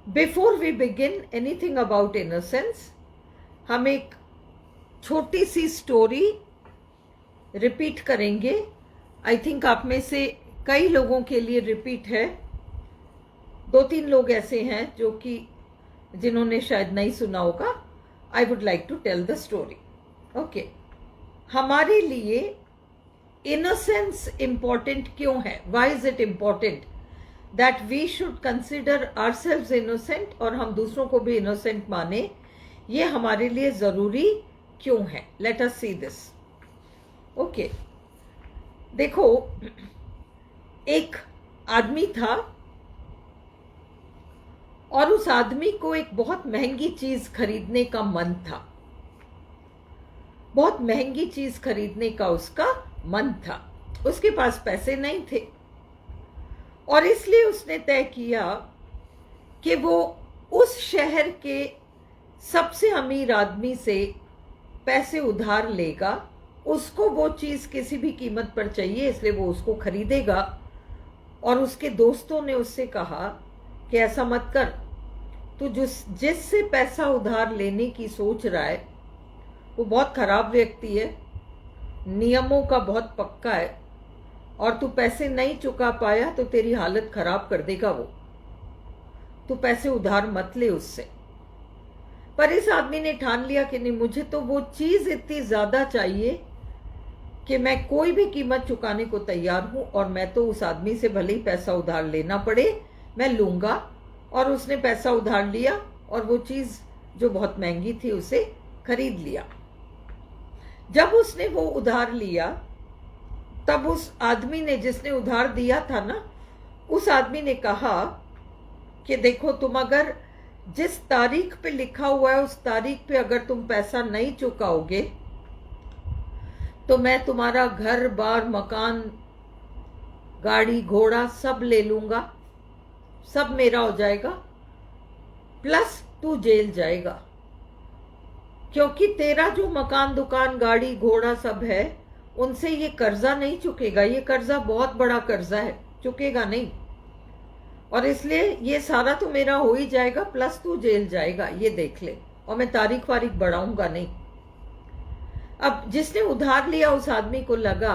Before we begin anything about innocence, हम एक छोटी सी स्टोरी रिपीट करेंगे। आई थिंक आप में से कई लोगों के लिए रिपीट है, 2-3 लोग ऐसे हैं जो कि जिन्होंने शायद नहीं सुना होगा। I would like to tell the story. Okay, हमारे लिए इनोसेंस इंपॉर्टेंट क्यों है? Why is it important that we should consider ourselves innocent और हम दूसरों को भी इनोसेंट माने? ये हमारे लिए जरूरी क्यों है? Let us see this. Okay, देखो, एक आदमी था और उस आदमी को एक बहुत महंगी चीज खरीदने का मन था। बहुत महंगी चीज खरीदने का उसका मन था। उसके पास पैसे नहीं थे और इसलिए उसने तय किया कि वो उस शहर के सबसे अमीर आदमी से पैसे उधार लेगा। उसको वो चीज किसी भी कीमत पर चाहिए, इसलिए वो उसको खरीदेगा। और उसके दोस्तों ने उससे कहा कि ऐसा मत कर, तू जिससे पैसा उधार लेने की सोच रहा है वो बहुत खराब व्यक्ति है, नियमों का बहुत पक्का है, और तू पैसे नहीं चुका पाया तो तेरी हालत खराब कर देगा वो। तू पैसे उधार मत ले उससे। पर इस आदमी ने ठान लिया कि नहीं, मुझे तो वो चीज इतनी ज्यादा चाहिए कि मैं कोई भी कीमत चुकाने को तैयार हूं, और मैं तो उस आदमी से भले ही पैसा उधार लेना पड़े मैं लूंगा। और उसने पैसा उधार लिया और वो चीज जो बहुत महंगी थी उसे खरीद लिया। जब उसने वो उधार लिया तब उस आदमी ने, जिसने उधार दिया था ना, उस आदमी ने कहा कि देखो, तुम अगर जिस तारीख पे लिखा हुआ है उस तारीख पे अगर तुम पैसा नहीं चुकाओगे तो मैं तुम्हारा घर बार मकान गाड़ी घोड़ा सब ले लूंगा, सब मेरा हो जाएगा, प्लस तू जेल जाएगा। क्योंकि तेरा जो मकान दुकान गाड़ी घोड़ा सब है उनसे ये कर्जा नहीं चुकेगा। ये कर्जा बहुत बड़ा कर्जा है, चुकेगा नहीं, और इसलिए ये सारा तो मेरा हो ही जाएगा, प्लस तू जेल जाएगा, ये देख ले, और मैं तारीख वारीख बढ़ाऊंगा नहीं। अब जिसने उधार लिया उस आदमी को लगा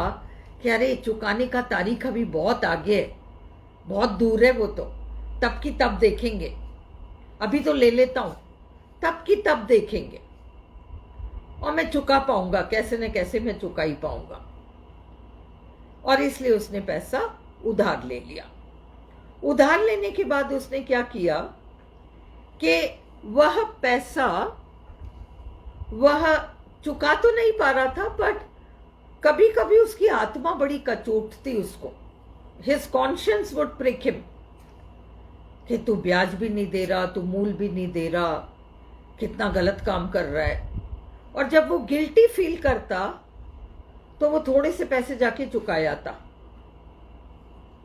कि अरे चुकाने का तारीख अभी बहुत आगे है, बहुत दूर है, वो तो तब की तब देखेंगे, अभी तो ले लेता हूं, तब की तब देखेंगे, और मैं चुका पाऊंगा, कैसे न कैसे मैं चुका ही पाऊंगा। और इसलिए उसने पैसा उधार ले लिया। उधार लेने के बाद उसने क्या किया कि वह पैसा वह चुका तो नहीं पा रहा था, बट कभी कभी उसकी आत्मा बड़ी कचोटती उसको। His conscience would prick him कि तू ब्याज भी नहीं दे रहा, तू मूल भी नहीं दे रहा, कितना गलत काम कर रहा है। और जब वो गिल्टी फील करता तो वो थोड़े से पैसे जाके चुकाया था,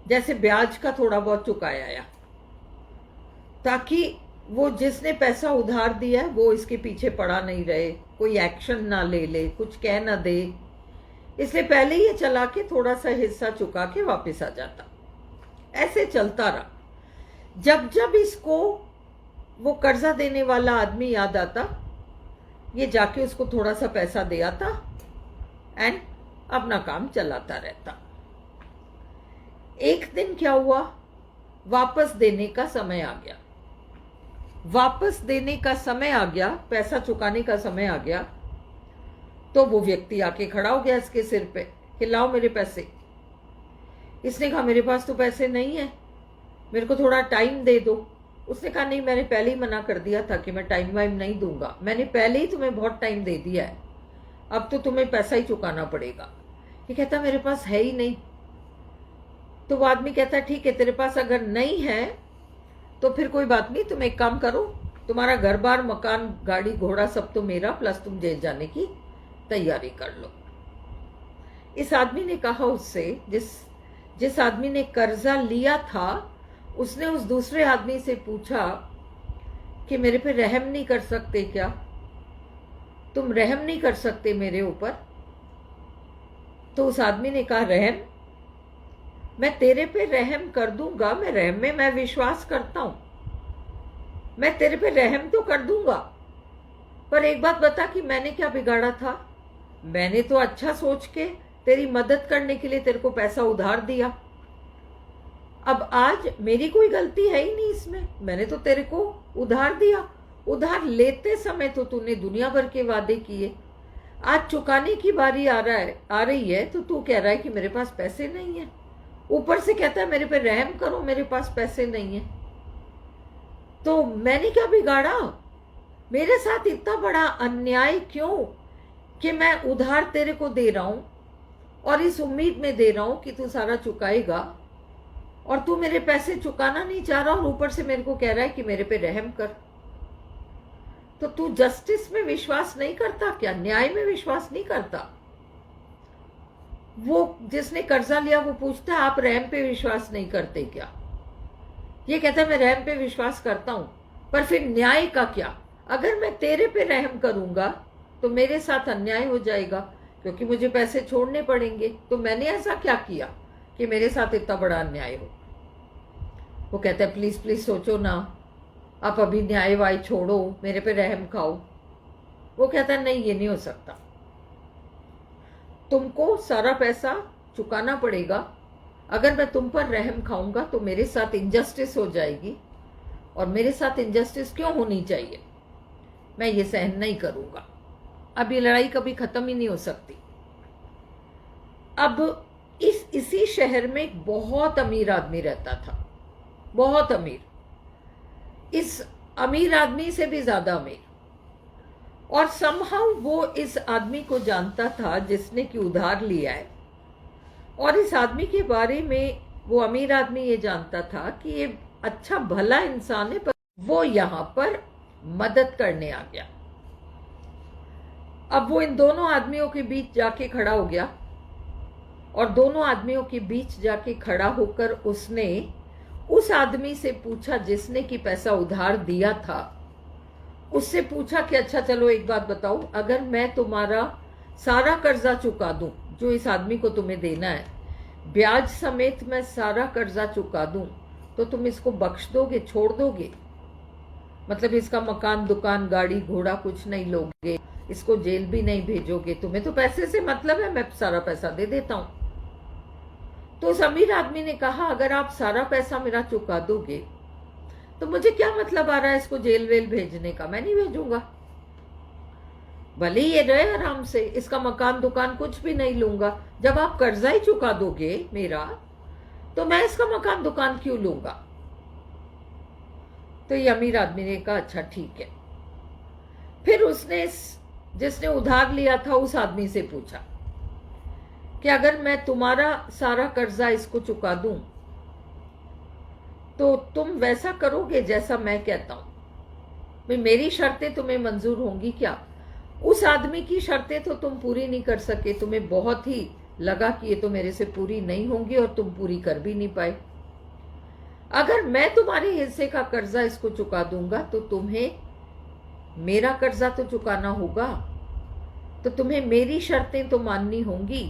जैसे ब्याज का थोड़ा बहुत चुकाया या, ताकि वो जिसने पैसा उधार दिया है वो इसके पीछे पड़ा नहीं रहे, कोई एक्शन ना ले, कुछ कह ना दे। इसलिए पहले ये चला के थोड़ा सा हिस्सा चुका के वापस आ जाता। ऐसे चलता रहा। जब जब इसको वो कर्जा देने वाला आदमी याद आता, ये जाके उसको थोड़ा सा पैसा दे आता एंड अपना काम चलाता रहता। एक दिन क्या हुआ, वापस देने का समय आ गया। वापस देने का समय आ गया, पैसा चुकाने का समय आ गया, तो वो व्यक्ति आके खड़ा हो गया इसके सिर पे कि लाओ मेरे पैसे। इसने कहा मेरे पास तो पैसे नहीं है, मेरे को थोड़ा टाइम दे दो। उसने कहा नहीं, मैंने पहले ही मना कर दिया था कि मैं टाइम वाइम नहीं दूंगा, मैंने पहले ही तुम्हें बहुत टाइम दे दिया है, अब तो तुम्हें पैसा ही चुकाना पड़ेगा। ये कहता मेरे पास है ही नहीं। तो वो आदमी कहता ठीक है, तेरे पास अगर नहीं है तो फिर कोई बात नहीं, तुम एक काम करो, तुम्हारा घर बार मकान गाड़ी घोड़ा सब तो मेरा, प्लस तुम जेल जाने की तैयारी कर लो। इस आदमी ने कहा उससे, जिस आदमी ने कर्जा लिया था, उसने उस दूसरे आदमी से पूछा कि मेरे पे रहम नहीं कर सकते क्या? तुम रहम नहीं कर सकते मेरे ऊपर? तो उस आदमी ने कहा रहम, मैं तेरे पे रहम कर दूंगा, मैं रहम में मैं विश्वास करता हूं, मैं तेरे पे रहम तो कर दूंगा, पर एक बात बता कि मैंने क्या बिगाड़ा था? मैंने तो अच्छा सोच के तेरी मदद करने के लिए तेरे को पैसा उधार दिया। अब आज मेरी कोई गलती है ही नहीं इसमें, मैंने तो तेरे को उधार दिया। उधार लेते समय तो तूने दुनिया भर के वादे किए, आज चुकाने की बारी आ रही है तो तू कह रहा है कि मेरे पास पैसे नहीं है। ऊपर से कहता है मेरे पे रहम करो, मेरे पास पैसे नहीं है। तो मैंने क्या बिगाड़ा? मेरे साथ इतना बड़ा अन्याय क्यों कि मैं उधार तेरे को दे रहा हूं और इस उम्मीद में दे रहा हूं कि तू सारा चुकाएगा, और तू मेरे पैसे चुकाना नहीं चाह रहा और ऊपर से मेरे को कह रहा है कि मेरे पे रहम कर। तो तू जस्टिस में विश्वास नहीं करता क्या? न्याय में विश्वास नहीं करता? वो जिसने कर्जा लिया वो पूछता है आप रहम पे विश्वास नहीं करते क्या? ये कहता है मैं रहम पे विश्वास करता हूं, पर फिर न्याय का क्या? अगर मैं तेरे पे रहम करूंगा तो मेरे साथ अन्याय हो जाएगा, क्योंकि मुझे पैसे छोड़ने पड़ेंगे। तो मैंने ऐसा क्या किया कि मेरे साथ इतना बड़ा अन्याय हो? वो कहता है प्लीज प्लीज सोचो ना, आप अभी न्याय वाय छोड़ो, मेरे पे रहम खाओ। वो कहता है नहीं, ये नहीं हो सकता, तुमको सारा पैसा चुकाना पड़ेगा। अगर मैं तुम पर रहम खाऊंगा तो मेरे साथ इनजस्टिस हो जाएगी, और मेरे साथ इनजस्टिस क्यों होनी चाहिए? मैं ये सहन नहीं करूंगा। अब ये लड़ाई कभी खत्म ही नहीं हो सकती। अब इसी शहर में एक बहुत अमीर आदमी रहता था, बहुत अमीर, इस अमीर आदमी से भी ज्यादा अमीर। और समहाउ वो इस आदमी को जानता था जिसने कि उधार लिया है, और इस आदमी के बारे में वो अमीर आदमी ये जानता था कि ये अच्छा भला इंसान है, पर वो यहां पर मदद करने आ गया। अब वो इन दोनों आदमियों के बीच जाके खड़ा हो गया, और दोनों आदमियों के बीच जाके खड़ा होकर उसने उस आदमी से पूछा जिसने कि पैसा उधार दिया था, उससे पूछा कि अच्छा चलो एक बात बताओ, अगर मैं तुम्हारा सारा कर्जा चुका दूं जो इस आदमी को तुम्हें देना है, ब्याज समेत मैं सारा कर्जा चुका दूं, तो तुम इसको बख्श दोगे, छोड़ दोगे? मतलब इसका मकान दुकान गाड़ी घोड़ा कुछ नहीं लोगे, इसको जेल भी नहीं भेजोगे, तुम्हें तो पैसे से मतलब है, मैं सारा पैसा दे देता हूं। तो उस अमीर आदमी ने कहा अगर आप सारा पैसा मेरा चुका दोगे तो मुझे क्या मतलब आ रहा है इसको जेल वेल भेजने का? मैं नहीं भेजूंगा, भले ये रहे आराम से, इसका मकान दुकान कुछ भी नहीं लूंगा। जब आप कर्जा ही चुका दोगे मेरा, तो मैं इसका मकान दुकान क्यों लूंगा? तो ये अमीर आदमी ने कहा अच्छा ठीक है। फिर उसने जिसने उधार लिया था उस आदमी से पूछा कि अगर मैं तुम्हारा सारा कर्जा इसको चुका दूं तो तुम वैसा करोगे जैसा मैं कहता हूं? भाई मेरी शर्तें तुम्हें मंजूर होंगी क्या? उस आदमी की शर्तें तो तुम पूरी नहीं कर सके, तुम्हें बहुत ही लगा कि ये तो मेरे से पूरी नहीं होंगी, और तुम पूरी कर भी नहीं पाए। अगर मैं तुम्हारे हिस्से का कर्जा इसको चुका दूंगा तो तुम्हें मेरा कर्जा तो चुकाना होगा, तो तुम्हें मेरी शर्तें तो माननी होंगी।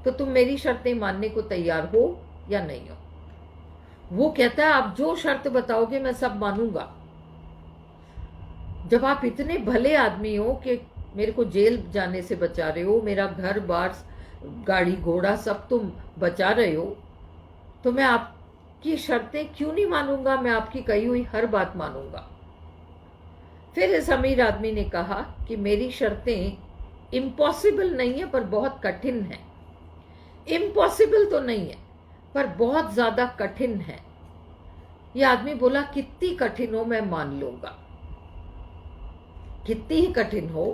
तो तुम मेरी शर्तें मानने को तैयार हो या नहीं हो? वो कहता है आप जो शर्त बताओगे मैं सब मानूंगा। जब आप इतने भले आदमी हो कि मेरे को जेल जाने से बचा रहे हो, मेरा घर बार गाड़ी घोड़ा सब तुम बचा रहे हो, तो मैं आपकी शर्तें क्यों नहीं मानूंगा? मैं आपकी कही हुई हर बात मानूंगा। फिर इस अमीर आदमी ने कहा कि मेरी शर्तें इम्पॉसिबल नहीं है पर बहुत कठिन है। इम्पॉसिबल तो नहीं है पर बहुत ज्यादा कठिन है। यह आदमी बोला कितनी कठिन हो मैं मान लूंगा, कितनी ही कठिन हो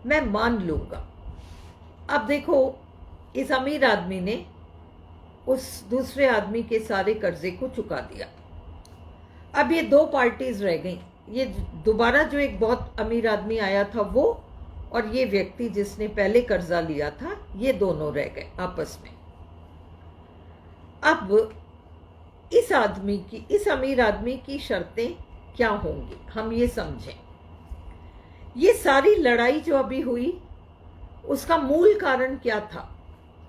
मैं मान लूंगा। अब देखो इस अमीर आदमी ने उस दूसरे आदमी के सारे कर्जे को चुका दिया। अब ये दो पार्टीज रह गई, ये दोबारा जो एक बहुत अमीर आदमी आया था वो, और ये व्यक्ति जिसने पहले कर्जा लिया था, ये दोनों रह गए आपस में। अब इस अमीर आदमी की शर्तें क्या होंगी हम ये समझें। ये सारी लड़ाई जो अभी हुई उसका मूल कारण क्या था?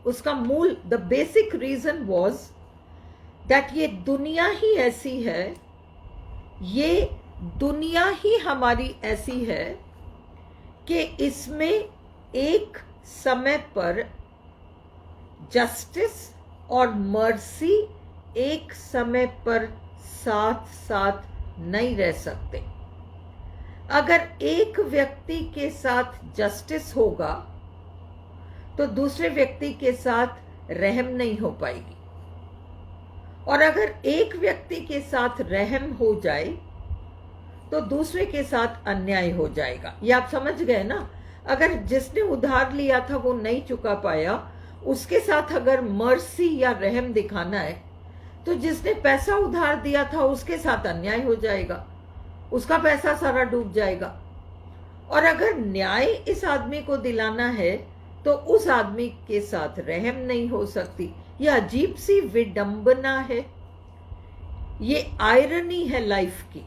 उसका मूल the basic reason was that ये दुनिया ही ऐसी है, ये दुनिया ही हमारी ऐसी है कि इसमें एक समय पर जस्टिस और मर्सी एक समय पर साथ साथ नहीं रह सकते। अगर एक व्यक्ति के साथ जस्टिस होगा तो दूसरे व्यक्ति के साथ रहम नहीं हो पाएगी, और अगर एक व्यक्ति के साथ रहम हो जाए तो दूसरे के साथ अन्याय हो जाएगा। ये आप समझ गए ना। अगर जिसने उधार लिया था वो नहीं चुका पाया, उसके साथ अगर मर्सी या रहम दिखाना है तो जिसने पैसा उधार दिया था उसके साथ अन्याय हो जाएगा, उसका पैसा सारा डूब जाएगा। और अगर न्याय इस आदमी को दिलाना है तो उस आदमी के साथ रहम नहीं हो सकती। यह अजीब सी विडंबना है, ये आयरनी है लाइफ की।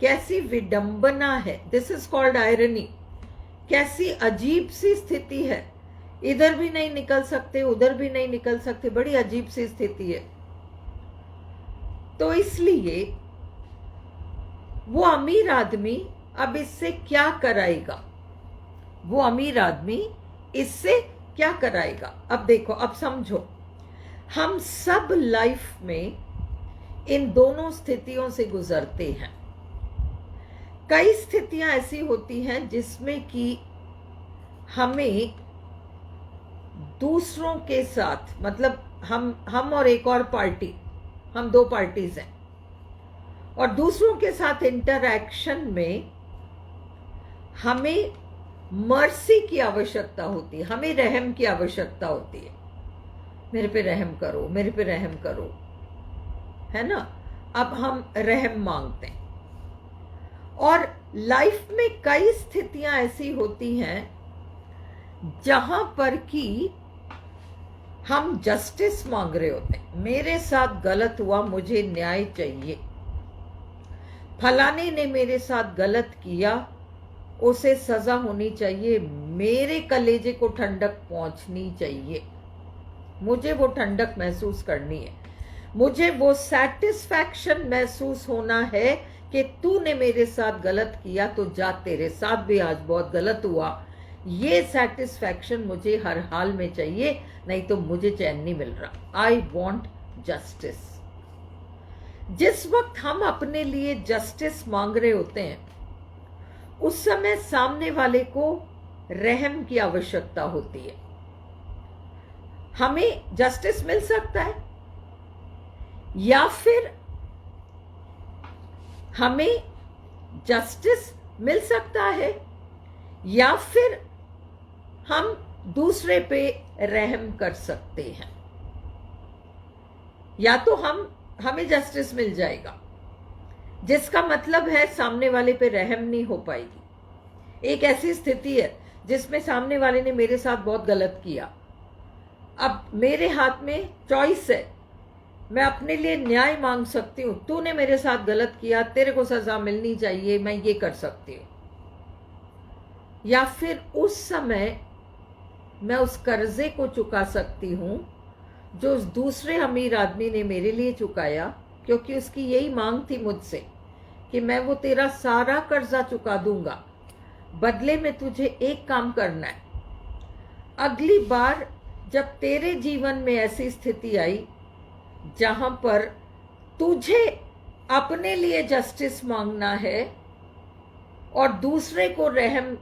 कैसी विडंबना है, दिस इज कॉल्ड आयरनी। कैसी अजीब सी स्थिति है, इधर भी नहीं निकल सकते उधर भी नहीं निकल सकते, बड़ी अजीब सी स्थिति है। तो इसलिए वो अमीर आदमी अब इससे क्या कराएगा, वो अमीर आदमी इससे क्या कराएगा। अब देखो, अब समझो, हम सब लाइफ में इन दोनों स्थितियों से गुजरते हैं। कई स्थितियां ऐसी होती हैं जिसमें कि हमें दूसरों के साथ, मतलब हम और एक और पार्टी, हम दो पार्टीज हैं, और दूसरों के साथ इंटरैक्शन में हमें मर्सी की आवश्यकता होती है, हमें रहम की आवश्यकता होती है। मेरे पे रहम करो, मेरे पे रहम करो, है ना। अब हम रहम मांगते हैं। और लाइफ में कई स्थितियां ऐसी होती हैं जहां पर कि हम जस्टिस मांग रहे होते हैं। मेरे साथ गलत हुआ, मुझे न्याय चाहिए। फलाने ने मेरे साथ गलत किया, उसे सजा होनी चाहिए, मेरे कलेजे को ठंडक पहुंचनी चाहिए, मुझे वो ठंडक महसूस करनी है, मुझे वो सैटिस्फैक्शन महसूस होना है कि तूने मेरे साथ गलत किया तो जा, तेरे साथ भी आज बहुत गलत हुआ। ये सैटिस्फैक्शन मुझे हर हाल में चाहिए, नहीं तो मुझे चैन नहीं मिल रहा। I want justice. जिस वक्त हम अपने लिए जस्टिस मांग रहे होते हैं उस समय सामने वाले को रहम की आवश्यकता होती है। हमें जस्टिस मिल सकता है या फिर हमें जस्टिस मिल सकता है या फिर हम दूसरे पे रहम कर सकते हैं। या तो हमें जस्टिस मिल जाएगा जिसका मतलब है सामने वाले पे रहम नहीं हो पाएगी। एक ऐसी स्थिति है जिसमें सामने वाले ने मेरे साथ बहुत गलत किया, अब मेरे हाथ में चॉइस है, मैं अपने लिए न्याय मांग सकती हूं, तूने मेरे साथ गलत किया, तेरे को सजा मिलनी चाहिए, मैं ये कर सकती हूं। या फिर उस समय मैं उस कर्जे को चुका सकती हूं जो उस दूसरे अमीर आदमी ने मेरे लिए चुकाया, क्योंकि उसकी यही मांग थी मुझसे कि मैं वो तेरा सारा कर्जा चुका दूंगा, बदले में तुझे एक काम करना है, अगली बार जब तेरे जीवन में ऐसी स्थिति आई जहां पर तुझे अपने लिए जस्टिस मांगना है और दूसरे को रहम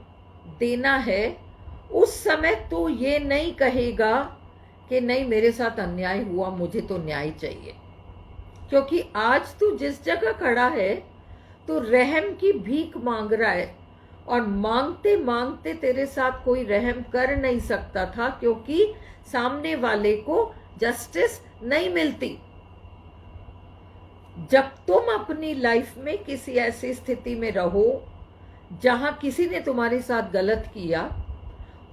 देना है, उस समय तू ये नहीं कहेगा कि नहीं मेरे साथ अन्याय हुआ, मुझे तो न्याय चाहिए। क्योंकि आज तू जिस जगह खड़ा है तो रहम की भीख मांग रहा है, और मांगते मांगते तेरे साथ कोई रहम कर नहीं सकता था क्योंकि सामने वाले को जस्टिस नहीं मिलती। जब तुम अपनी लाइफ में किसी ऐसी स्थिति में रहो जहां किसी ने तुम्हारे साथ गलत किया,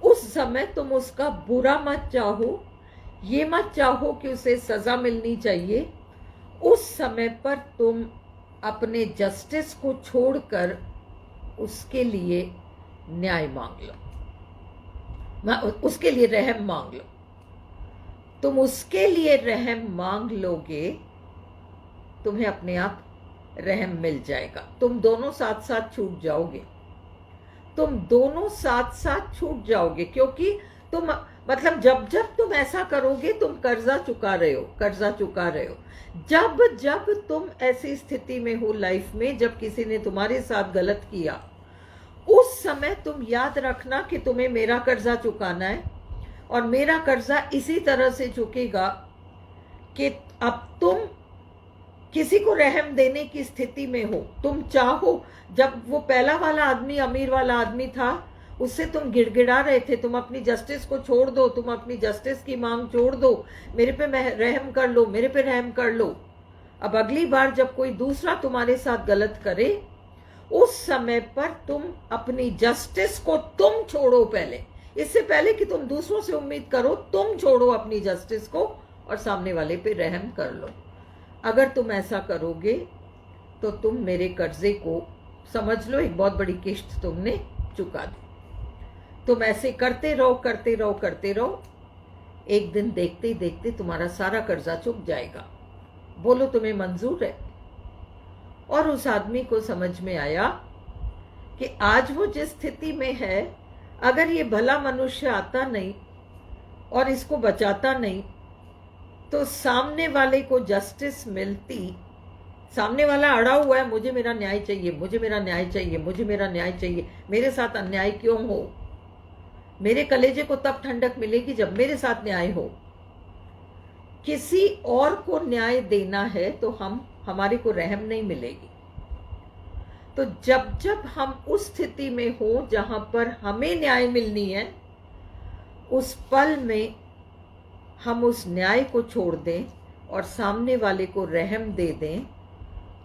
उस समय तुम उसका बुरा मत चाहो, ये मत चाहो कि उसे सजा मिलनी चाहिए। उस समय पर तुम अपने जस्टिस को छोड़कर उसके लिए न्याय मांग लो, उसके लिए रहम मांग लो। तुम उसके लिए रहम मांग लोगे, तुम्हें अपने आप रहम मिल जाएगा। तुम दोनों साथ साथ छूट जाओगे, तुम दोनों साथ साथ छूट जाओगे, क्योंकि तुम मतलब जब जब तुम ऐसा करोगे तुम कर्जा चुका रहे हो, कर्जा चुका रहे हो। जब जब तुम ऐसी स्थिति में हो लाइफ में जब किसी ने तुम्हारे साथ गलत किया, उस समय तुम याद रखना कि तुम्हें मेरा कर्जा चुकाना है, और मेरा कर्जा इसी तरह से चुकेगा कि अब तुम किसी को रहम देने की स्थिति में हो। तुम चाहो, जब वो पहला वाला आदमी अमीर वाला आदमी था, उससे तुम गिड़गिड़ा रहे थे, तुम अपनी जस्टिस को छोड़ दो, तुम अपनी जस्टिस की मांग छोड़ दो, मेरे पे रहम कर लो, मेरे पे रहम कर लो। अब अगली बार जब कोई दूसरा तुम्हारे साथ गलत करे, उस समय पर तुम अपनी जस्टिस को तुम छोड़ो पहले, इससे पहले कि तुम दूसरों से उम्मीद करो, तुम छोड़ो अपनी जस्टिस को और सामने वाले पे रहम कर लो। अगर तुम ऐसा करोगे तो तुम मेरे कर्जे को समझ लो एक बहुत बड़ी किश्त तुमने चुका दी। तुम ऐसे करते रहो, करते रहो, करते रहो, एक दिन देखते ही देखते तुम्हारा सारा कर्जा चुक जाएगा। बोलो तुम्हें मंजूर है? और उस आदमी को समझ में आया कि आज वो जिस स्थिति में है, अगर ये भला मनुष्य आता नहीं और इसको बचाता नहीं, तो सामने वाले को जस्टिस मिलती। सामने वाला अड़ा हुआ है, मुझे मेरा न्याय चाहिए, मुझे मेरा न्याय चाहिए, मुझे मेरा न्याय चाहिए, मेरे साथ अन्याय क्यों हो? मेरे कलेजे को तब ठंडक मिलेगी जब मेरे साथ न्याय हो। किसी और को न्याय देना है तो हमारे को रहम नहीं मिलेगी। तो जब जब हम उस स्थिति में हो जहां पर हमें न्याय मिलनी है, उस पल में हम उस न्याय को छोड़ दें और सामने वाले को रहम दे दें,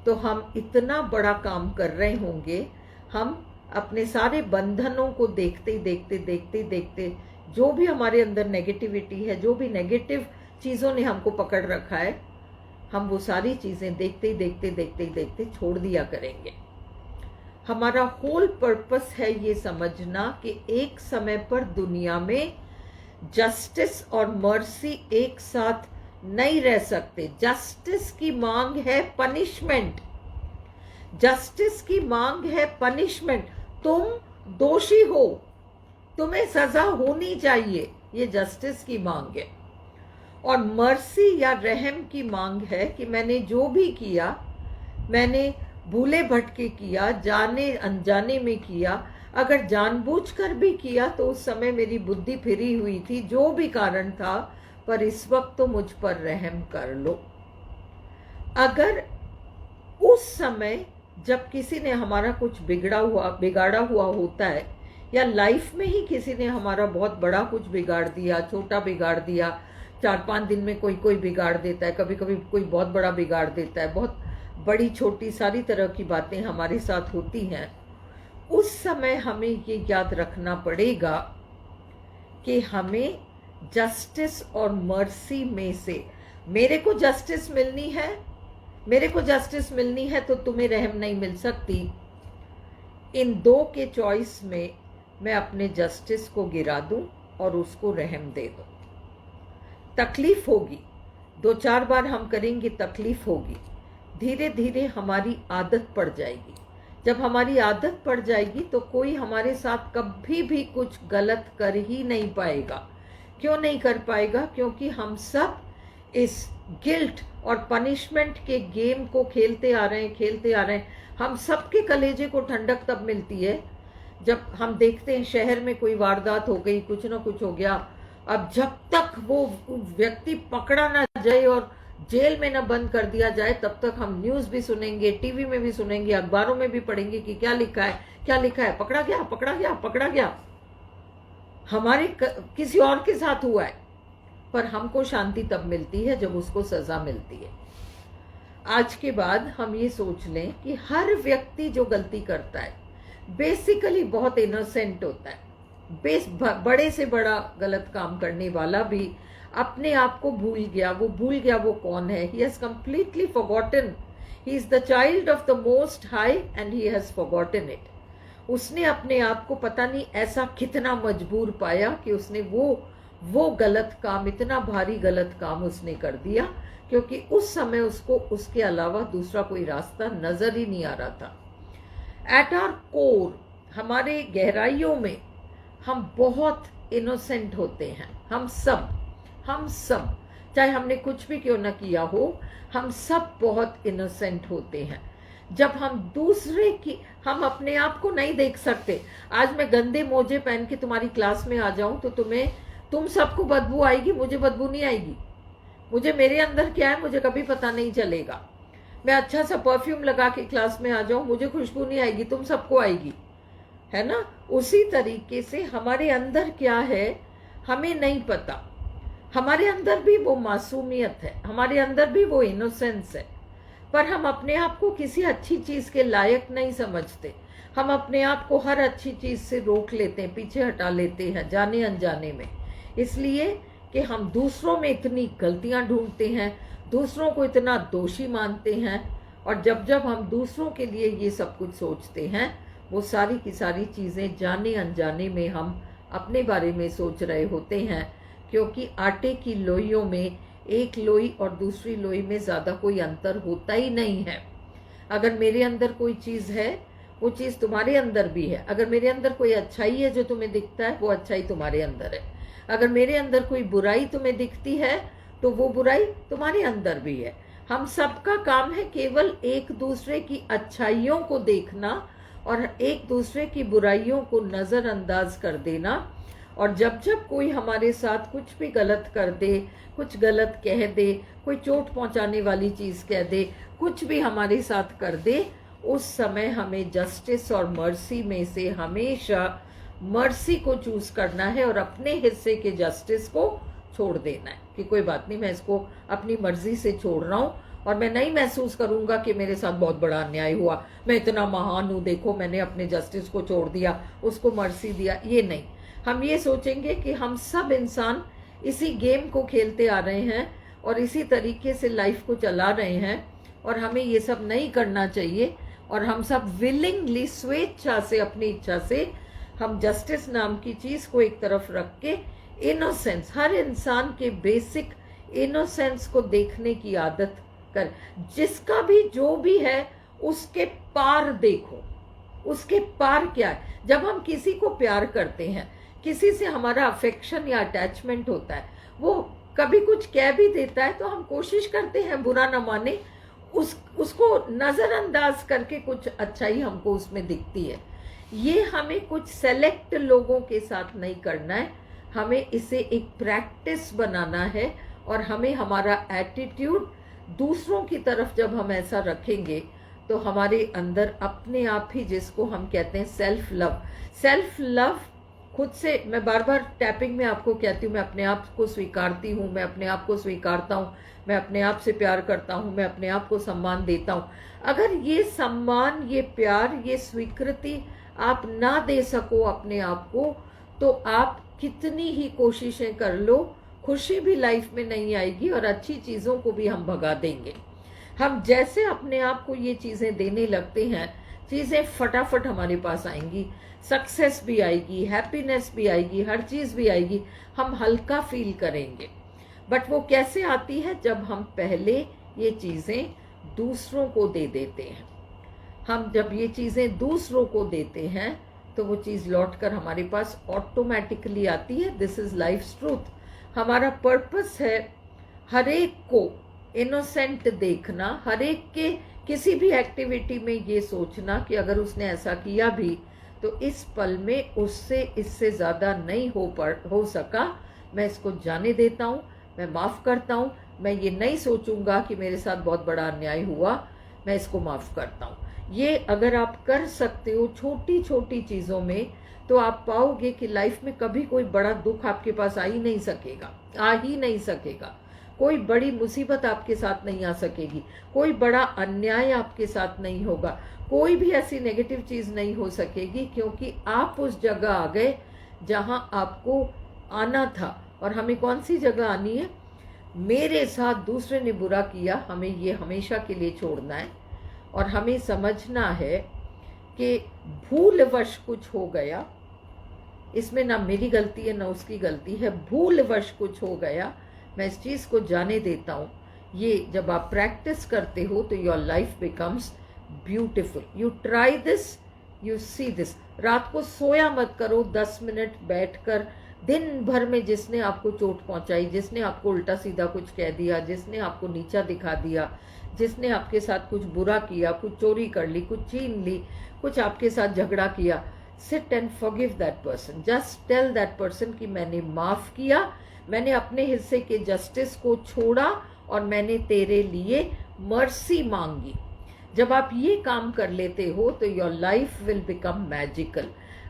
तो हम इतना बड़ा काम कर रहे होंगे। हम अपने सारे बंधनों को देखते देखते देखते देखते, जो भी हमारे अंदर नेगेटिविटी है, जो भी नेगेटिव चीज़ों ने हमको पकड़ रखा है, हम वो सारी चीज़ें देखते देखते देखते देखते छोड़ दिया करेंगे। हमारा होल पर्पस है ये समझना कि एक समय पर दुनिया में जस्टिस और मर्सी एक साथ नहीं रह सकते। जस्टिस की मांग है पनिशमेंट, जस्टिस की मांग है पनिशमेंट। तुम दोषी हो, तुम्हें सजा होनी चाहिए, ये जस्टिस की मांग है। और मर्सी या रहम की मांग है कि मैंने जो भी किया, मैंने भूले भटके किया, जाने अनजाने में किया, अगर जानबूझकर भी किया तो उस समय मेरी बुद्धि फिरी हुई थी, जो भी कारण था, पर इस वक्त तो मुझ पर रहम कर लो। अगर उस समय जब किसी ने हमारा कुछ बिगाड़ा हुआ होता है, या लाइफ में ही किसी ने हमारा बहुत बड़ा कुछ बिगाड़ दिया, छोटा बिगाड़ दिया, 4-5 दिन में कोई कोई बिगाड़ देता है, कभी कभी कोई बहुत बड़ा बिगाड़ देता है, बहुत बड़ी छोटी सारी तरह की बातें हमारे साथ होती हैं, उस समय हमें ये याद रखना पड़ेगा कि हमें जस्टिस और मर्सी में से, मेरे को जस्टिस मिलनी है, मेरे को जस्टिस मिलनी है तो तुम्हें रहम नहीं मिल सकती। इन दो के चॉइस में मैं अपने जस्टिस को गिरा दूं और उसको रहम दे दूं। तकलीफ होगी, 2-4 बार हम करेंगे, तकलीफ होगी, धीरे धीरे हमारी आदत पड़ जाएगी। जब हमारी आदत पड़ जाएगी तो कोई हमारे साथ कभी भी कुछ गलत कर ही नहीं पाएगा। क्यों नहीं कर पाएगा? क्योंकि हम सब इस गिल्ट और पनिशमेंट के गेम को खेलते आ रहे हैं। हम सबके कलेजे को ठंडक तब मिलती है जब हम देखते हैं शहर में कोई वारदात हो गई, कुछ ना कुछ हो गया। अब जब तक वो व्यक्ति पकड़ा ना जाए और जेल में ना बंद कर दिया जाए, तब तक हम न्यूज़ भी सुनेंगे, टीवी में भी सुनेंगे, अखबारों में भी पढ़ेंगे कि क्या लिखा है, पकड़ा गया, पकड़ा गया, पकड़ा गया, हमारे किसी और के साथ हुआ है। पर हमको शांति तब मिलती है जब उसको सजा मिलती है। आज के बाद हम ये सोच लें कि हर व्यक्ति जो गलती करता है बेसिकली बहुत इनोसेंट होता है। बड़े से बड़ा गलत काम करने वाला भी अपने आप को भूल गया वो कौन है। He has completely forgotten. He is the child of the Most High and he has forgotten it. उसने अपने आप को पता नहीं ऐसा कितना मजबूर पाया कि उसने वो गलत काम, इतना भारी गलत काम उसने कर दिया क्योंकि उस समय उसको उसके अलावा दूसरा कोई रास्ता नजर ही नहीं आ रहा था। एट आवर कोर, हमारे गहराइयों में हम बहुत इनोसेंट होते हैं। हम सब चाहे हमने कुछ भी क्यों ना किया हो, हम सब बहुत इनोसेंट होते हैं। जब हम दूसरे की, हम अपने आप को नहीं देख सकते। आज मैं गंदे मोजे पहन के तुम्हारी क्लास में आ जाऊं तो तुम सबको बदबू आएगी, मुझे बदबू नहीं आएगी। मुझे मेरे अंदर क्या है मुझे कभी पता नहीं चलेगा। मैं अच्छा सा परफ्यूम लगा के क्लास में आ जाऊं, मुझे खुशबू नहीं आएगी, तुम सबको आएगी, है ना। उसी तरीके से हमारे अंदर क्या है हमें नहीं पता। हमारे अंदर भी वो मासूमियत है, हमारे अंदर भी वो इनोसेंस है, पर हम अपने आप को किसी अच्छी चीज के लायक नहीं समझते। हम अपने आप को हर अच्छी चीज से रोक लेते हैं, पीछे हटा लेते हैं जाने अनजाने में, इसलिए कि हम दूसरों में इतनी गलतियां ढूंढते हैं, दूसरों को इतना दोषी मानते हैं। और जब जब हम दूसरों के लिए ये सब कुछ सोचते हैं, वो सारी की सारी चीज़ें जाने अनजाने में हम अपने बारे में सोच रहे होते हैं। क्योंकि आटे की लोइयों में एक लोई और दूसरी लोई में ज़्यादा कोई अंतर होता ही नहीं है। अगर मेरे अंदर कोई चीज़ है, वो चीज़ तुम्हारे अंदर भी है। अगर मेरे अंदर कोई अच्छाई है जो तुम्हें दिखता है, वो अच्छाई तुम्हारे अंदर है। अगर मेरे अंदर कोई बुराई तुम्हें दिखती है, तो वो बुराई तुम्हारे अंदर भी है। हम सबका काम है केवल एक दूसरे की अच्छाइयों को देखना और एक दूसरे की बुराइयों को नज़रअंदाज कर देना। और जब जब कोई हमारे साथ कुछ भी गलत कर दे, कुछ गलत कह दे, कोई चोट पहुंचाने वाली चीज़ कह दे, कुछ भी हमारे साथ कर दे, उस समय हमें जस्टिस और मर्सी में से हमेशा मर्सी को चूज करना है और अपने हिस्से के जस्टिस को छोड़ देना है कि कोई बात नहीं, मैं इसको अपनी मर्जी से छोड़ रहा हूँ और मैं नहीं महसूस करूंगा कि मेरे साथ बहुत बड़ा अन्याय हुआ, मैं इतना महान हूँ, देखो मैंने अपने जस्टिस को छोड़ दिया, उसको मर्सी दिया। ये नहीं, हम ये सोचेंगे कि हम सब इंसान इसी गेम को खेलते आ रहे हैं और इसी तरीके से लाइफ को चला रहे हैं और हमें ये सब नहीं करना चाहिए। और हम सब विलिंगली, स्वेच्छा से, अपनी इच्छा से हम जस्टिस नाम की चीज को एक तरफ रख के इनोसेंस, हर इंसान के बेसिक इनोसेंस को देखने की आदत कर। जिसका भी जो भी है उसके पार देखो, उसके पार क्या है। जब हम किसी को प्यार करते हैं, किसी से हमारा अफेक्शन या अटैचमेंट होता है, वो कभी कुछ कह भी देता है तो हम कोशिश करते हैं बुरा ना माने, उसको नजरअंदाज करके कुछ अच्छाई हमको उसमें दिखती है। ये हमें कुछ सेलेक्ट लोगों के साथ नहीं करना है, हमें इसे एक प्रैक्टिस बनाना है। और हमें हमारा एटीट्यूड दूसरों की तरफ जब हम ऐसा रखेंगे तो हमारे अंदर अपने आप ही, जिसको हम कहते हैं सेल्फ लव, खुद से, मैं बार बार टैपिंग में आपको कहती हूँ, मैं अपने आप को स्वीकारती हूँ, मैं अपने आप को स्वीकारता हूँ, मैं अपने आप से प्यार करता हूँ, मैं अपने आप को सम्मान देता हूँ। अगर ये सम्मान, ये प्यार, ये स्वीकृति आप ना दे सको अपने आप को, तो आप कितनी ही कोशिशें कर लो, खुशी भी लाइफ में नहीं आएगी और अच्छी चीज़ों को भी हम भगा देंगे। हम जैसे अपने आप को ये चीज़ें देने लगते हैं, चीज़ें फटाफट हमारे पास आएंगी, सक्सेस भी आएगी, हैप्पीनेस भी आएगी, हर चीज़ भी आएगी, हम हल्का फील करेंगे। बट वो कैसे आती है? जब हम पहले ये चीज़ें दूसरों को दे देते हैं। हम जब ये चीज़ें दूसरों को देते हैं तो वो चीज़ लौट कर हमारे पास ऑटोमेटिकली आती है। This is life truth. हमारा पर्पस है हर एक को इनोसेंट देखना, हर एक के किसी भी एक्टिविटी में ये सोचना कि अगर उसने ऐसा किया भी तो इस पल में उससे इससे ज़्यादा नहीं हो सका, मैं इसको जाने देता हूँ, मैं माफ़ करता हूँ, मैं ये नहीं सोचूंगा कि मेरे साथ बहुत बड़ा अन्याय हुआ, मैं इसको माफ़ करता हूँ। ये अगर आप कर सकते हो छोटी छोटी चीज़ों में, तो आप पाओगे कि लाइफ में कभी कोई बड़ा दुख आपके पास आ ही नहीं सकेगा। कोई बड़ी मुसीबत आपके साथ नहीं आ सकेगी, कोई बड़ा अन्याय आपके साथ नहीं होगा, कोई भी ऐसी नेगेटिव चीज़ नहीं हो सकेगी, क्योंकि आप उस जगह आ गए जहां आपको आना था। और हमें कौन सी जगह आनी है? मेरे साथ दूसरे ने बुरा किया, हमें ये हमेशा के लिए छोड़ना है। और हमें समझना है कि भूलवश कुछ हो गया, इसमें ना मेरी गलती है ना उसकी गलती है, भूलवश कुछ हो गया, मैं इस चीज़ को जाने देता हूँ। ये जब आप प्रैक्टिस करते हो तो your life becomes beautiful. You try this, you see this. रात को सोया मत करो 10 मिनट बैठकर. दिन भर में जिसने आपको चोट पहुंचाई, जिसने आपको उल्टा सीधा कुछ कह दिया, जिसने आपको नीचा दिखा दिया, जिसने आपके साथ कुछ बुरा किया, कुछ चोरी कर ली, कुछ छीन ली, कुछ आपके साथ झगड़ा किया, sit and forgive that person. Just tell that person कि मैंने माफ किया, मैंने अपने हिस्से के जस्टिस को छोड़ा और मैंने तेरे लिए मर्सी मांगी. जब आप ये काम कर लेते हो तो your life will become magical.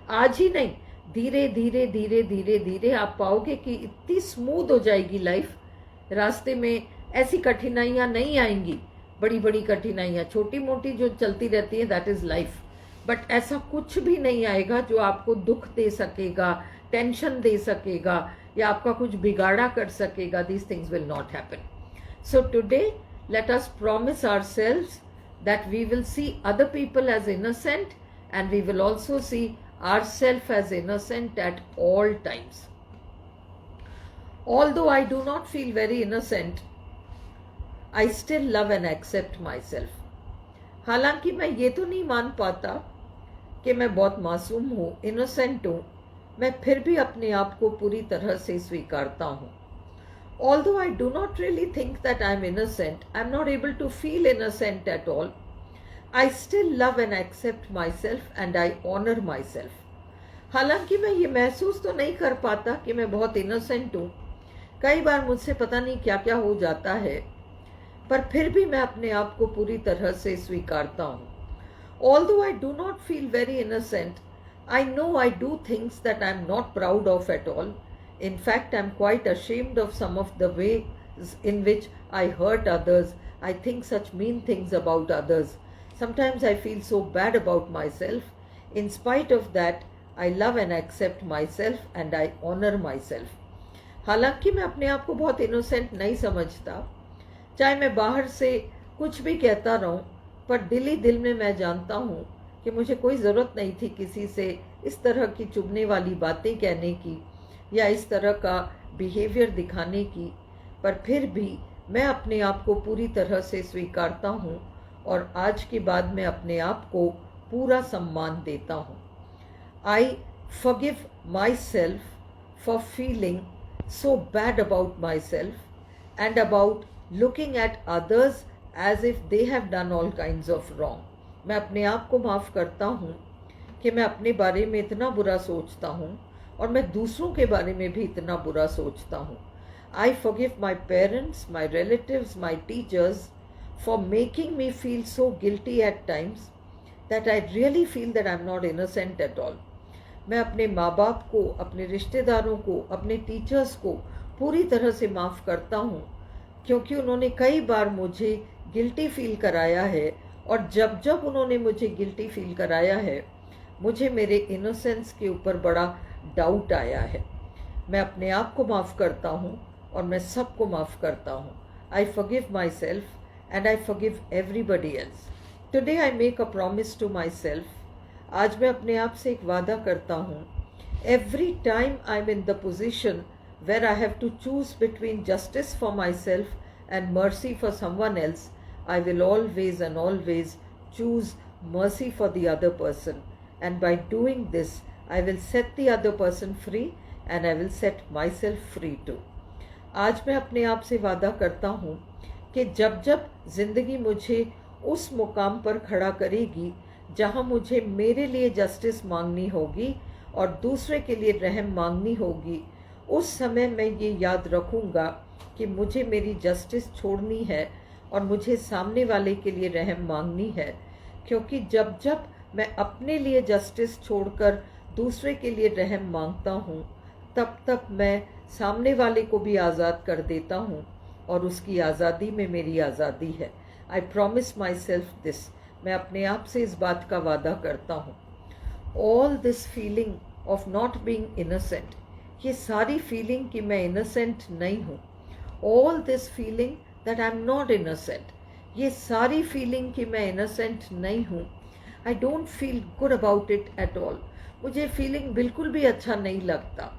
आज ही नहीं, धीरे धीरे धीरे धीरे धीरे आप पाओगे कि इतनी स्मूथ हो जाएगी लाइफ. रास्ते में ऐसी कठिनाइयाँ नहीं आएंगी, बड़ी बड़ी कठिनाइयाँ, छोटी मोटी जो चलती रहती है, दैट इज़ लाइफ. बट ऐसा कुछ भी नहीं आएगा जो आपको दुख दे सकेगा, टेंशन दे सकेगा या आपका कुछ बिगाड़ा कर सकेगा. These things will not happen. So today let us promise ourselves that we will see other people as innocent and we will also see ourselves as innocent at all times. Although I do not feel very innocent, I still love and accept myself. हालांकि मैं ये तो नहीं मान पाता कि मैं बहुत मासूम हूँ, इनोसेंट हूँ, मैं फिर भी अपने आप को पूरी तरह से स्वीकारता हूँ. Although I do not really think that I'm innocent, I'm not able to feel innocent at all, I still love and accept myself and I honor myself. हालांकि मैं ये महसूस तो नहीं कर पाता कि मैं बहुत इनोसेंट हूँ, कई बार मुझसे पता नहीं क्या क्या हो जाता है, पर फिर भी मैं अपने आप को पूरी तरह से स्वीकारता हूँ. Although I do not feel very innocent, I know I do things that I'm not proud of at all. In fact, I'm quite ashamed of some of the ways in which I hurt others. I think such mean things about others. Sometimes I feel so bad about myself. In spite of that, I love and accept myself and I honor myself. हालांकि मैं अपने आप को बहुत innocent नहीं समझता, चाहे मैं बाहर से कुछ भी कहता रहूं, पर दिल ही दिल में मैं जानता हूं कि मुझे कोई ज़रूरत नहीं थी किसी से इस तरह की चुभने वाली बातें कहने की या इस तरह का बिहेवियर दिखाने की. पर फिर भी मैं अपने आप को पूरी तरह से स्वीकारता हूँ और आज के बाद मैं अपने आप को पूरा सम्मान देता हूँ. आई forgive myself for feeling so bad about myself and about looking at others as if they have done all kinds of wrong. मैं अपने आप को माफ़ करता हूँ कि मैं अपने बारे में इतना बुरा सोचता हूँ और मैं दूसरों के बारे में भी इतना बुरा सोचता हूँ. I forgive my parents, my relatives, my teachers for making me feel so guilty at times that I really feel that I'm not innocent at all. मैं अपने माँ बाप को, अपने रिश्तेदारों को, अपने टीचर्स को पूरी तरह से माफ़ करता हूँ क्योंकि उन्होंने कई बार मुझे गिल्टी फील कराया है और जब जब उन्होंने मुझे गिल्टी फील कराया है मुझे मेरे इनोसेंस के ऊपर बड़ा डाउट आया है. मैं अपने आप को माफ़ करता हूँ और मैं सबको माफ़ करता हूँ. आई forgive myself and I forgive everybody else. Today I make a promise to myself. आज मैं अपने आप से एक वादा करता हूँ. Every time I'm in the position where I have to choose between justice for myself and mercy for someone else, I will always and always choose mercy for the other person. And by doing this, I will set the other person free and I will set myself free too. आज मैं अपने आप से वादा करता हूँ कि जब जब ज़िंदगी मुझे उस मुकाम पर खड़ा करेगी जहाँ मुझे मेरे लिए जस्टिस मांगनी होगी और दूसरे के लिए रहम मांगनी होगी, उस समय मैं ये याद रखूँगा कि मुझे मेरी जस्टिस छोड़नी है और मुझे सामने वाले के लिए रहम मांगनी है. क्योंकि जब जब मैं अपने लिए जस्टिस छोड़कर दूसरे के लिए रहम मांगता हूँ तब तक मैं सामने वाले को भी आज़ाद कर देता हूँ और उसकी आज़ादी में मेरी आज़ादी है. आई प्रॉमिस माई सेल्फ दिस. मैं अपने आप से इस बात का वादा करता हूँ. All this feeling of not being innocent, ये सारी फीलिंग कि मैं इनोसेंट नहीं हूँ, all this feeling that I am not innocent, ये सारी फीलिंग कि मैं इनोसेंट नहीं हूँ, I don't feel good about it at all. मुझे फीलिंग बिल्कुल भी अच्छा नहीं लगता.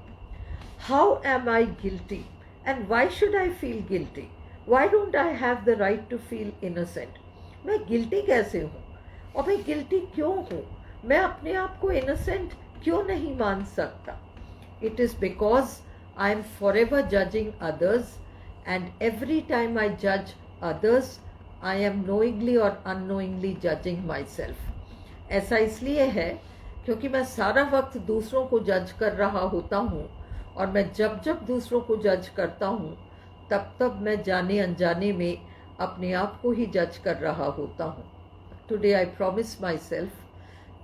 How am I guilty and why should I feel guilty? Why don't I have the right to feel innocent? मैं गिल्टी कैसे हूँ और मैं गिल्टी क्यों हूँ? मैं अपने आप को इनोसेंट क्यों नहीं मान सकता? It is because I am for ever judging others, and every time I जज अदर्स आई एम नोइंगली और अननोइंगली जजिंग माई सेल्फ। ऐसा इसलिए है क्योंकि मैं सारा वक्त दूसरों को जज कर रहा होता हूँ, और मैं जब जब दूसरों को जज करता हूँ तब तब मैं जाने अनजाने में अपने आप को ही जज कर रहा होता हूँ। Today I promise my self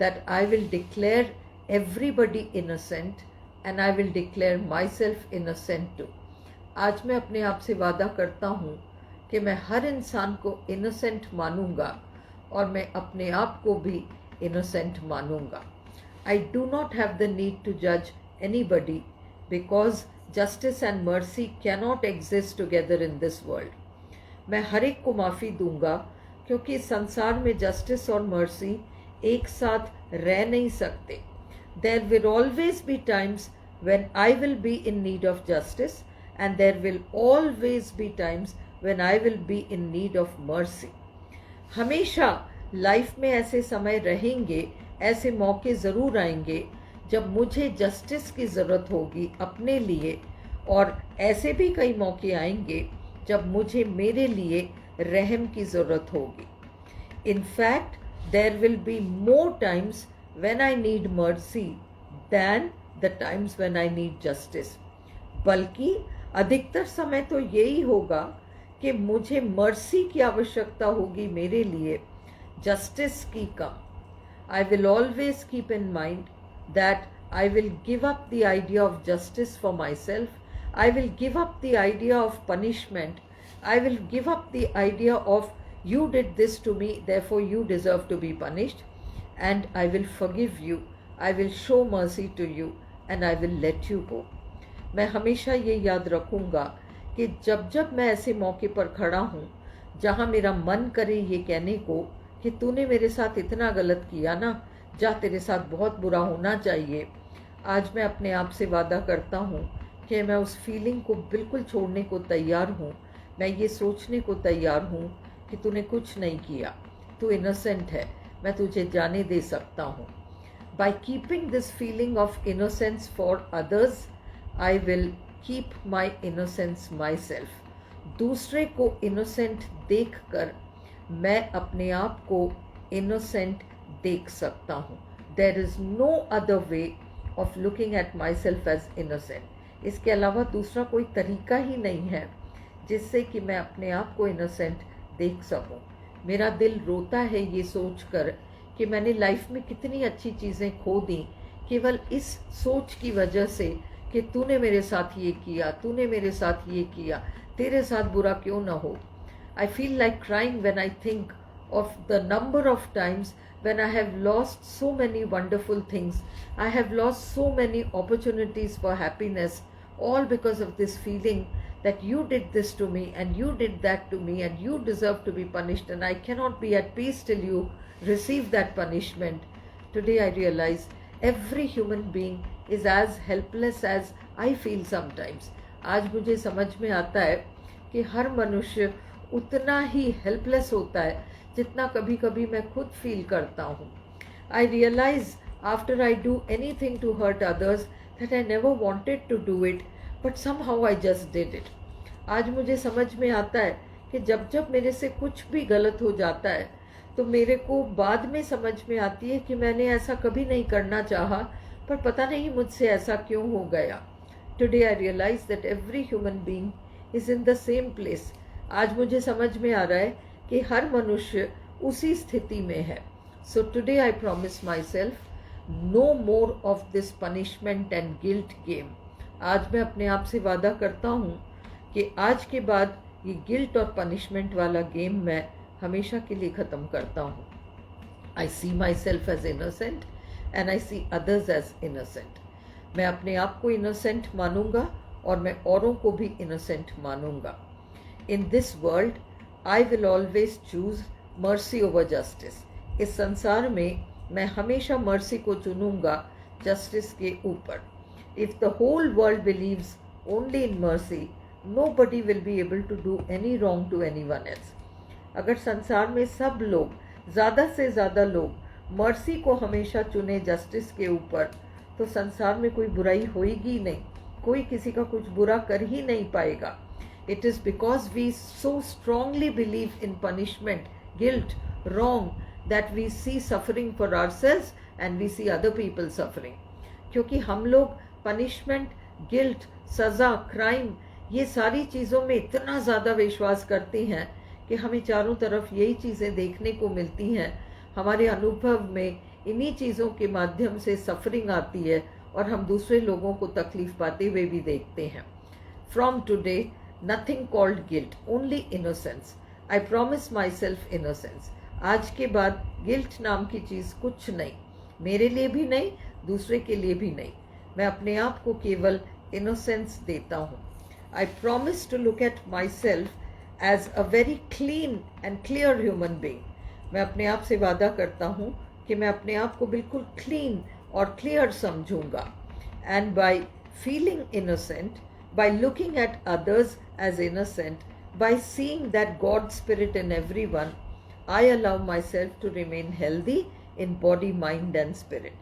that I will declare everybody innocent and I will declare myself innocent too. आज मैं अपने आप से वादा करता हूँ कि मैं हर इंसान को इनोसेंट मानूंगा और मैं अपने आप को भी इनोसेंट मानूंगा। I do not have the need to judge anybody because justice and mercy cannot exist together in this world. मैं हर एक को माफ़ी दूंगा क्योंकि इस संसार में जस्टिस और मर्सी एक साथ रह नहीं सकते। There will always be times when I will be in need of justice and there will always be times when I will be in need of mercy. हमेशा लाइफ में ऐसे समय रहेंगे, ऐसे मौके ज़रूर आएंगे जब मुझे जस्टिस की ज़रूरत होगी अपने लिए, और ऐसे भी कई मौके आएंगे जब मुझे मेरे लिए रहम की ज़रूरत होगी। In fact, there will be more times when I need mercy than the times when I need justice. बल्कि अधिकतर समय तो यही होगा कि मुझे मर्सी की आवश्यकता होगी मेरे लिए, जस्टिस की कम। I will always keep in mind that I will give up the idea of justice for myself. I will give up the idea of punishment. I will give up the idea of you did this to me, therefore you deserve to be punished, and I will forgive you, I will show mercy to you, and I will let you go. मैं हमेशा ये याद रखूँगा कि जब जब मैं ऐसे मौके पर खड़ा हूँ जहाँ मेरा मन करे ये कहने को कि तूने मेरे साथ इतना गलत किया ना, जा तेरे साथ बहुत बुरा होना चाहिए, आज मैं अपने आप से वादा करता हूँ कि मैं उस फीलिंग को बिल्कुल छोड़ने को तैयार हूँ। मैं ये सोचने को तैयार हूँ कि तूने कुछ नहीं किया, तू इनोसेंट है, मैं तुझे जाने दे सकता हूँ। By keeping this feeling of innocence for others I will keep my innocence my self. दूसरे को इनोसेंट देख कर मैं अपने आप को इनोसेंट देख सकता हूँ। There is no other way of looking at my self as innocent. इसके अलावा दूसरा कोई तरीका ही नहीं है जिससे कि मैं अपने आप को इनोसेंट देख सकूं। मेरा दिल रोता है ये सोचकर कि मैंने लाइफ में कितनी अच्छी चीज़ें खो दी केवल इस सोच की वजह से कि तूने मेरे साथ ये किया, तूने मेरे साथ ये किया, तेरे साथ बुरा क्यों ना हो। I feel like crying when I think of the number of times when I have lost so many wonderful things. I have lost so many opportunities for happiness, all because of this feeling that you did this to me and you did that to me and you deserve to be punished, and I cannot be at peace till you receive that punishment. Today I realize every human being is as helpless as I feel sometimes. आज मुझे समझ में आता है कि हर मनुष्य उतना ही helpless होता है जितना कभी कभी मैं खुद फील करता हूँ। I realize after I do anything to hurt others that I never wanted to do it but somehow I just did it. आज मुझे समझ में आता है कि जब जब मेरे से कुछ भी गलत हो जाता है तो मेरे को बाद में समझ में आती है कि मैंने ऐसा कभी नहीं करना चाहा, पर पता नहीं मुझसे ऐसा क्यों हो गया। Today I realise that every human being is in the same place. आज मुझे समझ में आ रहा है कि हर मनुष्य उसी स्थिति में है। So today I promise my self no more of this punishment and guilt game. आज मैं अपने आप से वादा करता हूँ कि आज के बाद ये गिल्ट और पनिशमेंट वाला गेम मैं हमेशा के लिए ख़त्म करता हूँ। I see my self as innocent and I see others as innocent. मैं अपने आप को इनोसेंट मानूंगा और मैं औरों को भी इनोसेंट मानूंगा। In this world I will always choose mercy over justice. इस संसार में मैं हमेशा मर्सी को चुनूंगा जस्टिस के ऊपर। If the whole world believes only in mercy nobody will be able to do any wrong to anyone else. अगर संसार में सब लोग ज़्यादा से ज़्यादा लोग मर्सी को हमेशा चुने जस्टिस के ऊपर, तो संसार में कोई बुराई होएगी नहीं, कोई किसी का कुछ बुरा कर ही नहीं पाएगा. It is because we so strongly believe in punishment, guilt, wrong, that we see suffering for ourselves and we see other people suffering. क्योंकि हम लोग पनिशमेंट, गिल्ट, सज़ा, क्राइम, ये सारी चीज़ों में इतना ज़्यादा विश्वास करते हैं कि हमें चारों तरफ यही चीज़ें देखने को मिलती हैं. हमारे अनुभव में इन्हीं चीज़ों के माध्यम से सफरिंग आती है और हम दूसरे लोगों को तकलीफ पाते हुए भी देखते हैं. From today nothing called guilt, only innocence. I promise my self innocence. आज के बाद गिल्ट नाम की चीज़ कुछ नहीं, मेरे लिए भी नहीं, दूसरे के लिए भी नहीं. मैं अपने आप को केवल इनोसेंस देता हूँ. I promise to look at my self as a very clean and clear human being. मैं अपने आप से वादा करता हूँ कि मैं अपने आप को बिल्कुल क्लीन और क्लियर समझूंगा. And by feeling innocent, by looking at others as innocent, by seeing that God spirit in everyone, I allow myself to remain healthy in body, mind and spirit.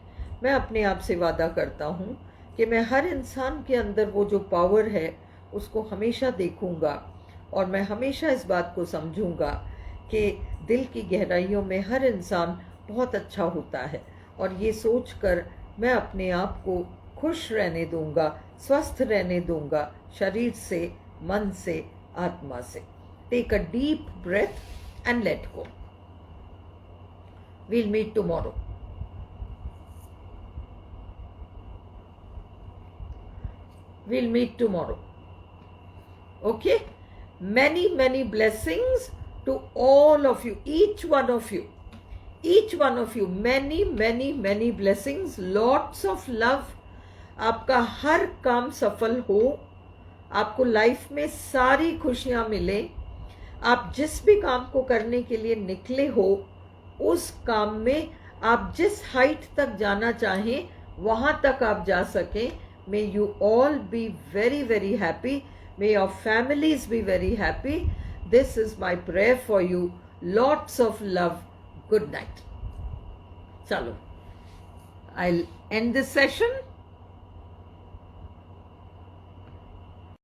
मैं अपने आप से वादा करता हूँ कि मैं हर इंसान के अंदर वो जो पावर है उसको हमेशा देखूँगा और मैं हमेशा इस बात को समझूँगा कि दिल की गहराइयों में हर इंसान बहुत अच्छा होता है. और ये सोचकर मैं अपने आप को खुश रहने दूँगा, स्वस्थ रहने दूँगा, शरीर से, मन से, आत्मा से. Take a deep breath and let go. We'll meet tomorrow. We'll meet tomorrow. Okay? Many, many blessings to all of you, each one of you. Each one of you. Many, many, many blessings. Lots of love. आपका हर काम सफल हो, आपको life में सारी खुशियाँ मिले, आप जिस भी काम को करने के लिए निकले हो उस काम में आप जिस हाइट तक जाना चाहें वहाँ तक आप जा सकें. May you all be very very happy. May your families be very happy. This is my prayer for you. Lots of love. Good night. चलो, आई एंड दिस सेशन.